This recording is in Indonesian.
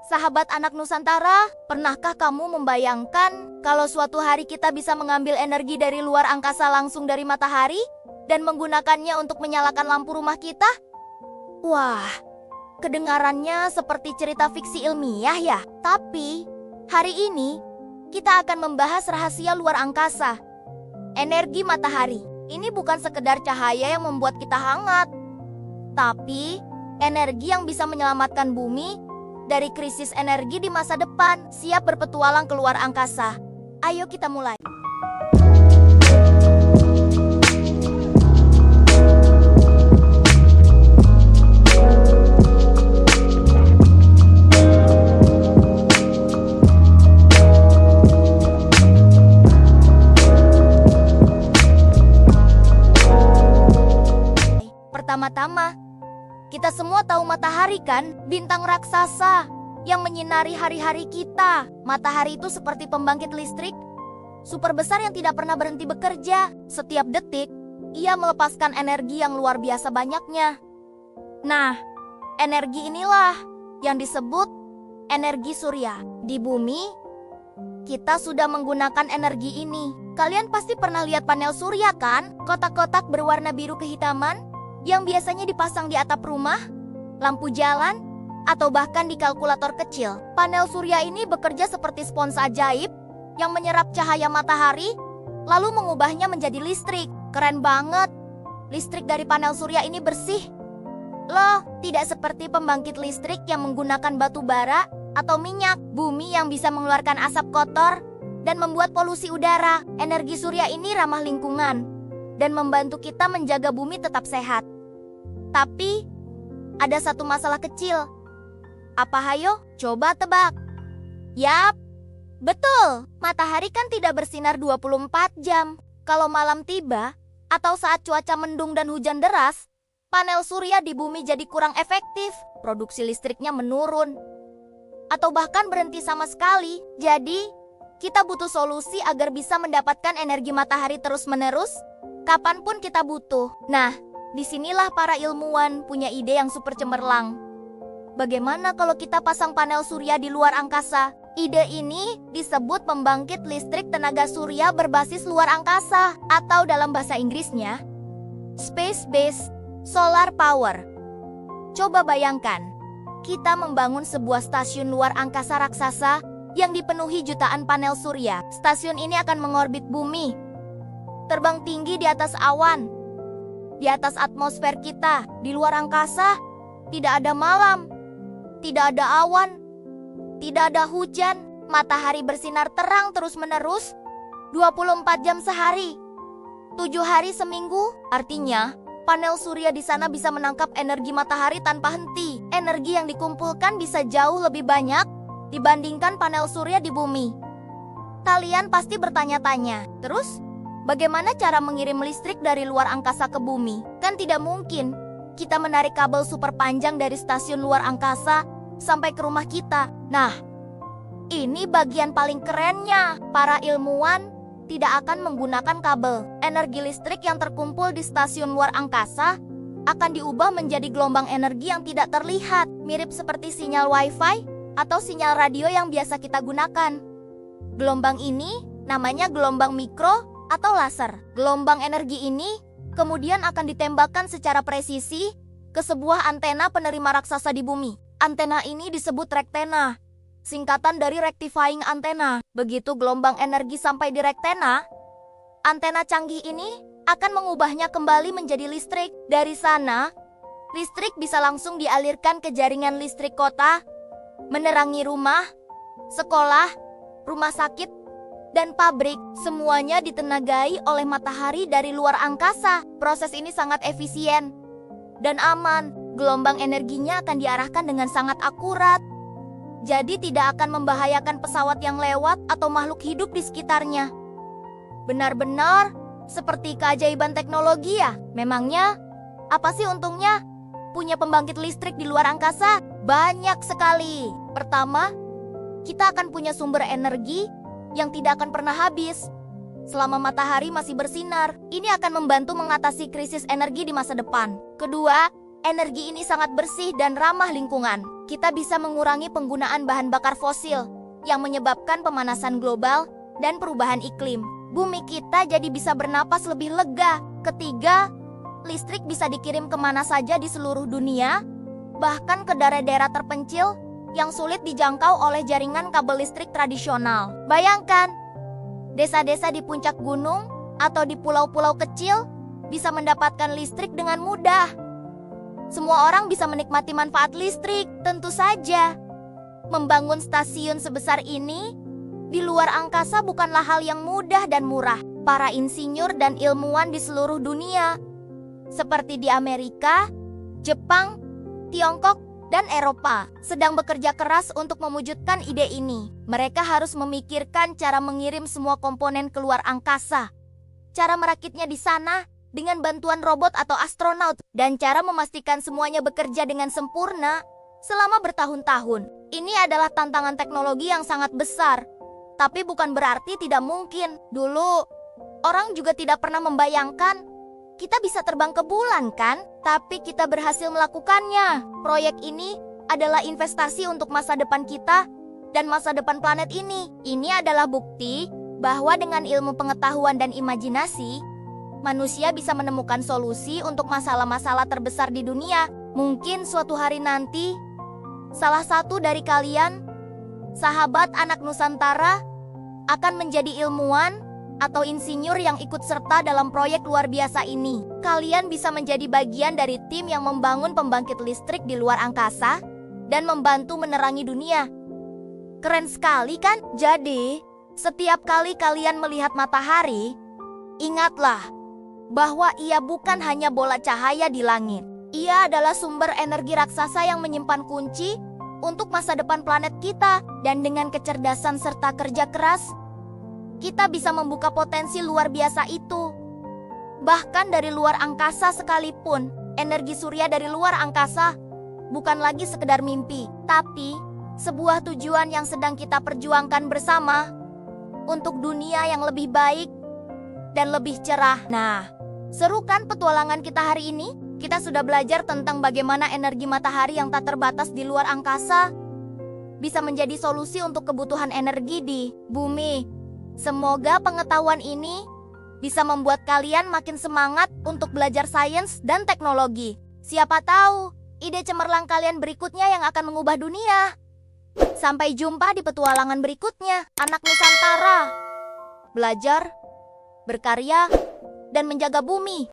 Sahabat anak Nusantara, pernahkah kamu membayangkan kalau suatu hari kita bisa mengambil energi dari luar angkasa langsung dari matahari dan menggunakannya untuk menyalakan lampu rumah kita? Wah, kedengarannya seperti cerita fiksi ilmiah ya. Tapi, hari ini kita akan membahas rahasia luar angkasa. Energi matahari. Ini bukan sekedar cahaya yang membuat kita hangat, tapi energi yang bisa menyelamatkan bumi dari krisis energi di masa depan. Siap berpetualang ke luar angkasa? Ayo kita mulai. Pertama-tama, kita semua tahu matahari kan? Bintang raksasa yang menyinari hari-hari kita. Matahari itu seperti pembangkit listrik super besar yang tidak pernah berhenti bekerja. Setiap detik, ia melepaskan energi yang luar biasa banyaknya. Nah, energi inilah yang disebut energi surya. Di bumi, kita sudah menggunakan energi ini. Kalian pasti pernah lihat panel surya kan? Kotak-kotak berwarna biru kehitaman yang biasanya dipasang di atap rumah, lampu jalan, atau bahkan di kalkulator kecil. Panel surya ini bekerja seperti spons ajaib yang menyerap cahaya matahari, lalu mengubahnya menjadi listrik. Keren banget. Listrik dari panel surya ini bersih. Loh, tidak seperti pembangkit listrik yang menggunakan batu bara atau minyak. Bumi yang bisa mengeluarkan asap kotor dan membuat polusi udara. Energi surya ini ramah lingkungan dan membantu kita menjaga bumi tetap sehat. Tapi, ada satu masalah kecil. Apa hayo? Coba tebak. Yap, betul. Matahari kan tidak bersinar 24 jam. Kalau malam tiba, atau saat cuaca mendung dan hujan deras, panel surya di bumi jadi kurang efektif. Produksi listriknya menurun. Atau bahkan berhenti sama sekali. Jadi, kita butuh solusi agar bisa mendapatkan energi matahari terus-menerus kapanpun kita butuh. Nah, disinilah para ilmuwan punya ide yang super cemerlang. Bagaimana kalau kita pasang panel surya di luar angkasa? Ide ini disebut pembangkit listrik tenaga surya berbasis luar angkasa, atau dalam bahasa Inggrisnya, Space-Based Solar Power. Coba bayangkan, kita membangun sebuah stasiun luar angkasa raksasa yang dipenuhi jutaan panel surya. Stasiun ini akan mengorbit bumi, terbang tinggi di atas awan, di atas atmosfer kita. Di luar angkasa, tidak ada malam, tidak ada awan, tidak ada hujan. Matahari bersinar terang terus-menerus, 24 jam sehari, 7 hari seminggu. Artinya, panel surya di sana bisa menangkap energi matahari tanpa henti. Energi yang dikumpulkan bisa jauh lebih banyak dibandingkan panel surya di bumi. Kalian pasti bertanya-tanya, terus bagaimana cara mengirim listrik dari luar angkasa ke bumi? Kan tidak mungkin kita menarik kabel super panjang dari stasiun luar angkasa sampai ke rumah kita. Nah, ini bagian paling kerennya. Para ilmuwan tidak akan menggunakan kabel. Energi listrik yang terkumpul di stasiun luar angkasa akan diubah menjadi gelombang energi yang tidak terlihat, mirip seperti sinyal wifi atau sinyal radio yang biasa kita gunakan. Gelombang ini namanya gelombang mikro atau laser. Gelombang energi ini kemudian akan ditembakkan secara presisi ke sebuah antena penerima raksasa di bumi. Antena ini disebut rektena, singkatan dari rectifying antena. Begitu gelombang energi sampai di rektena, antena canggih ini akan mengubahnya kembali menjadi listrik. Dari sana, listrik bisa langsung dialirkan ke jaringan listrik kota, menerangi rumah, sekolah, rumah sakit, dan pabrik. Semuanya ditenagai oleh matahari dari luar angkasa. Proses ini sangat efisien dan aman. Gelombang energinya akan diarahkan dengan sangat akurat, jadi tidak akan membahayakan pesawat yang lewat atau makhluk hidup di sekitarnya. Benar-benar seperti keajaiban teknologi ya. Memangnya apa sih untungnya punya pembangkit listrik di luar angkasa? Banyak sekali. Pertama, kita akan punya sumber energi yang tidak akan pernah habis selama matahari masih bersinar. Ini akan membantu mengatasi krisis energi di masa depan. Kedua, energi ini sangat bersih dan ramah lingkungan. kita bisa mengurangi penggunaan bahan bakar fosil yang menyebabkan pemanasan global dan perubahan iklim. Bumi kita jadi bisa bernapas lebih lega. Ketiga, listrik bisa dikirim kemana saja di seluruh dunia, bahkan ke daerah-daerah terpencil yang sulit dijangkau oleh jaringan kabel listrik tradisional. Bayangkan, desa-desa di puncak gunung atau di pulau-pulau kecil bisa mendapatkan listrik dengan mudah. Semua orang bisa menikmati manfaat listrik, tentu saja. Membangun stasiun sebesar ini di luar angkasa bukanlah hal yang mudah dan murah. Para insinyur dan ilmuwan di seluruh dunia, seperti di Amerika, Jepang, Tiongkok, dan Eropa, sedang bekerja keras untuk mewujudkan ide ini. Mereka harus memikirkan cara mengirim semua komponen keluar angkasa, cara merakitnya di sana dengan bantuan robot atau astronaut, dan cara memastikan semuanya bekerja dengan sempurna selama bertahun-tahun. Ini adalah tantangan teknologi yang sangat besar, tapi bukan berarti tidak mungkin. Dulu, orang juga tidak pernah membayangkan kita bisa terbang ke bulan kan? Tapi kita berhasil melakukannya. Proyek ini adalah investasi untuk masa depan kita dan masa depan planet ini. Ini adalah bukti bahwa dengan ilmu pengetahuan dan imajinasi, manusia bisa menemukan solusi untuk masalah-masalah terbesar di dunia. Mungkin suatu hari nanti, salah satu dari kalian, sahabat anak Nusantara, akan menjadi ilmuwan atau insinyur yang ikut serta dalam proyek luar biasa ini. Kalian bisa menjadi bagian dari tim yang membangun pembangkit listrik di luar angkasa dan membantu menerangi dunia. Keren sekali kan? Jadi, setiap kali kalian melihat matahari, ingatlah bahwa ia bukan hanya bola cahaya di langit. Ia adalah sumber energi raksasa yang menyimpan kunci untuk masa depan planet kita. Dan dengan kecerdasan serta kerja keras, kita bisa membuka potensi luar biasa itu. Bahkan dari luar angkasa sekalipun, energi surya dari luar angkasa bukan lagi sekedar mimpi, tapi sebuah tujuan yang sedang kita perjuangkan bersama untuk dunia yang lebih baik dan lebih cerah. Nah, seru kan petualangan kita hari ini? Kita sudah belajar tentang bagaimana energi matahari yang tak terbatas di luar angkasa bisa menjadi solusi untuk kebutuhan energi di bumi. Semoga pengetahuan ini bisa membuat kalian makin semangat untuk belajar sains dan teknologi. Siapa tahu, ide cemerlang kalian berikutnya yang akan mengubah dunia. Sampai jumpa di petualangan berikutnya, anak Nusantara. Belajar, berkarya, dan menjaga bumi.